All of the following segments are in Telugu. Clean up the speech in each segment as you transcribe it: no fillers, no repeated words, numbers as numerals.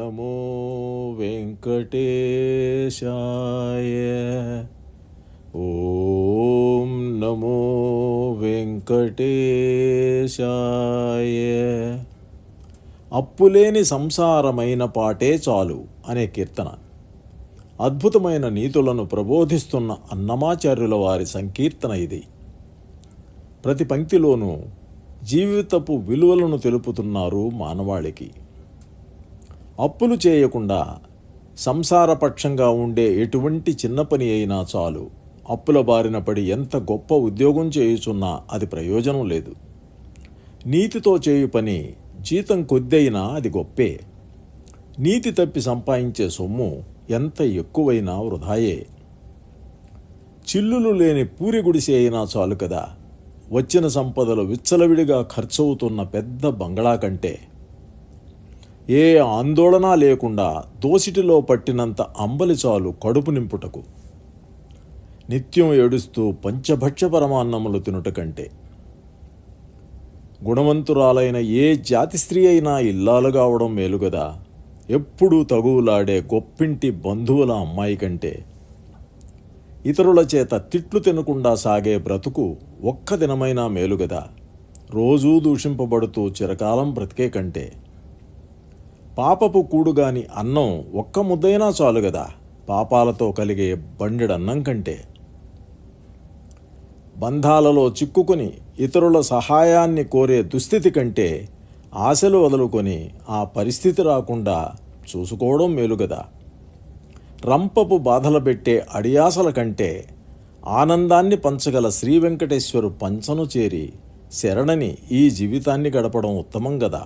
నమో వెంకటేశాయ. ఓం నమో వెంకటేశాయ. అప్పులేని సంసారమైన పాటే చాలు అనే కీర్తన అద్భుతమైన నీతులను ప్రబోధిస్తున్న అన్నమాచార్యుల వారి సంకీర్తన ఇది. ప్రతి పంక్తిలోనూ జీవితపు విలువలను తెలుపుతున్నారు మానవాళికి. అప్పులు చేయకుండా సంసారపక్షంగా ఉండే ఎటువంటి చిన్న పని అయినా చాలు. అప్పుల బారిన పడి ఎంత గొప్ప ఉద్యోగం చేయుచున్నా అది ప్రయోజనం లేదు. నీతితో చేయు పని జీతం కొద్దైనా అది గొప్పే. నీతి తప్పి సంపాదించే సొమ్ము ఎంత ఎక్కువైనా వృధాయే. చిల్లులు లేని పూరి గుడిసె అయినా చాలు కదా. వచ్చిన సంపదలు విచ్చలవిడిగా ఖర్చవుతున్న పెద్ద బంగళా కంటే ఏ ఆందోళన లేకుండా దోసిటిలో పట్టినంత అంబలి చాలు కడుపు నింపుటకు. నిత్యం ఏడుస్తూ పంచభక్ష పరమాన్నములు తినుట కంటే గుణవంతురాలైన ఏ జాతి స్త్రీ అయినా ఇల్లాలు కావడం మేలుగదా. ఎప్పుడూ తగువులాడే గొప్పింటి బంధువుల అమ్మాయి కంటే ఇతరుల చేత తిట్లు తినకుండా సాగే బ్రతుకు ఒక్క దినమైనా మేలుగదా. రోజూ దూషింపబడుతూ చిరకాలం బ్రతికే కంటే పాపపు కూడుగాని అన్నం ఒక్క ముద్దైనా చాలు గదా. పాపాలతో కలిగే బండెడన్నం కంటే బంధాలలో చిక్కుకుని ఇతరుల సహాయాన్ని కోరే దుస్థితి కంటే ఆశలు వదులుకొని ఆ పరిస్థితి రాకుండా చూసుకోవడం మేలుగదా. రంపపు బాధలు పెట్టే అడియాసల కంటే ఆనందాన్ని పంచగల శ్రీ వెంకటేశ్వరు పంచను చేరి శరణని ఈ జీవితాన్ని గడపడం ఉత్తమం గదా.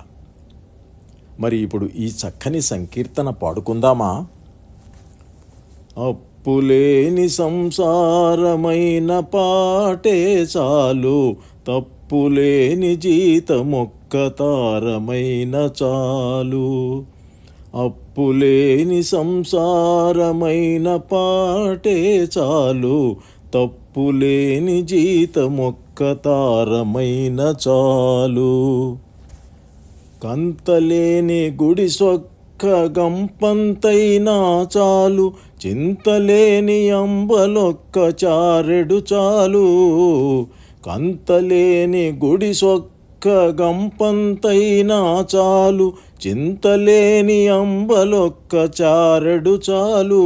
మరి ఇప్పుడు ఈ చక్కని సంకీర్తన పాడుకుందామా? అప్పులేని సంసారమైన పాటే చాలు, తప్పులేని జీతమొక్క తారమైన చాలు. అప్పులేని సంసారమైన పాటే చాలు, తప్పులేని జీతమొక్క తారమైన చాలు. కంతలేని గుడి సొక్క గంపంతైనా చాలు, చింతలేని అంబలొక్క చారెడు చాలు. కంతలేని గుడి సొక్క గంపంతైనా చాలు, చింతలేని అంబలొక్క చారెడు చాలు.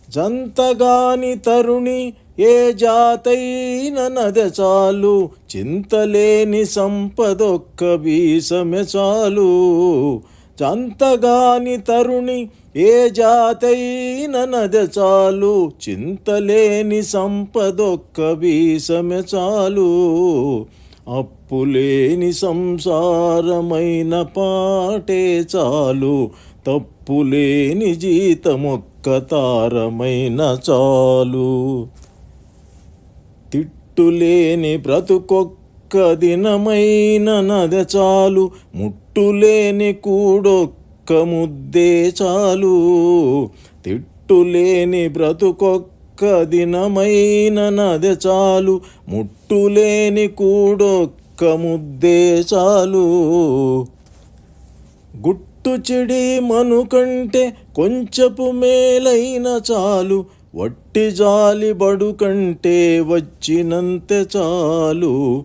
జంతగాని తరుణి ఏ జాతైన నదె చాలు, చింతలేని సంపదొక్క బీసమె చాలు. జంతగాని తరుణి ఏ జాతైన నదె చాలు, చింతలేని సంపదొక్క బీసమె చాలు. అప్పులేని సంసారమైన పాటే చాలు, తప్పులేని జీతమొక్క తారమైన చాలు. తిట్టులేని బ్రతుకొక్క దినమైన నదె చాలు, ముట్టులేని కూడొక్క ముద్దే చాలు. తిట్టులేని బ్రతుకొక్క దినమైన నదె చాలు, ముట్టులేని కూడొక్క ముద్దే చాలు. గుట్టు చెడి మనుకంటే కొంచెపు మేలైన చాలు, వట్టి జాలి బడు కంటే వచ్చినంతే చాలు.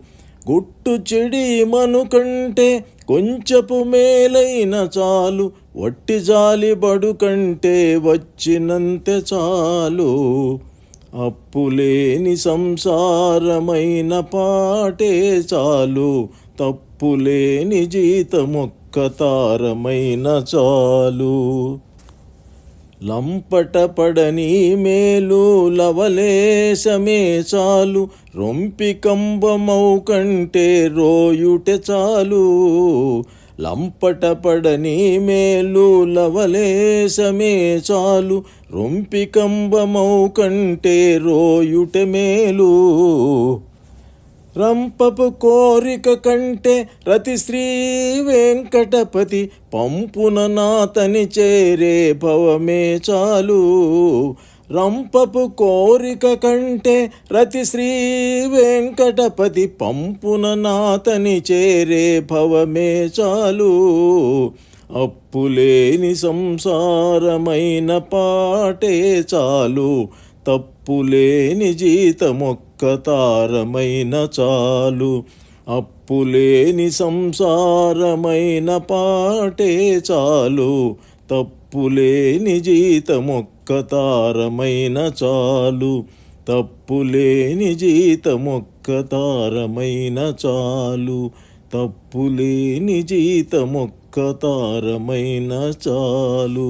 గుట్టు చెడి మనుకంటే కొంచెపు మేలైన చాలు, వట్టి జాలి బడు కంటే వచ్చినంతే చాలు. అప్పులేని సంసారమైన పాటే చాలు, తప్పులేని జీతమొక్క తారమైన చాలు. లంపట పడని మేలు లవలేశమే చాలు, రొంపి కంబమౌ కంటే రోయుటె చాలు. లంపట పడని మేలు లవలేశమే చాలు, రొంపి కంబమౌ కంటే రోయుటె మేలు. రంపపు కోరిక కంటే రతి శ్రీ వెంకటపతి, పంపున నాతని చేరే భవమే చాలు. రంపపు కోరిక కంటే రతి శ్రీ వెంకటపతి, పంపున నాతని చేరే భవమే చాలు. అప్పులేని సంసారమైన పాటే చాలు, తప్పులేని జీతమొక్క తారమైన చాలు. అప్పులేని సంసారమైన పాటే చాలు, తప్పులేని జీతమొక్క తారమైన చాలు. తప్పులేని జీతమొక్క తారమైన చాలు. తప్పులేని జీతమొక్క తారమైన చాలు.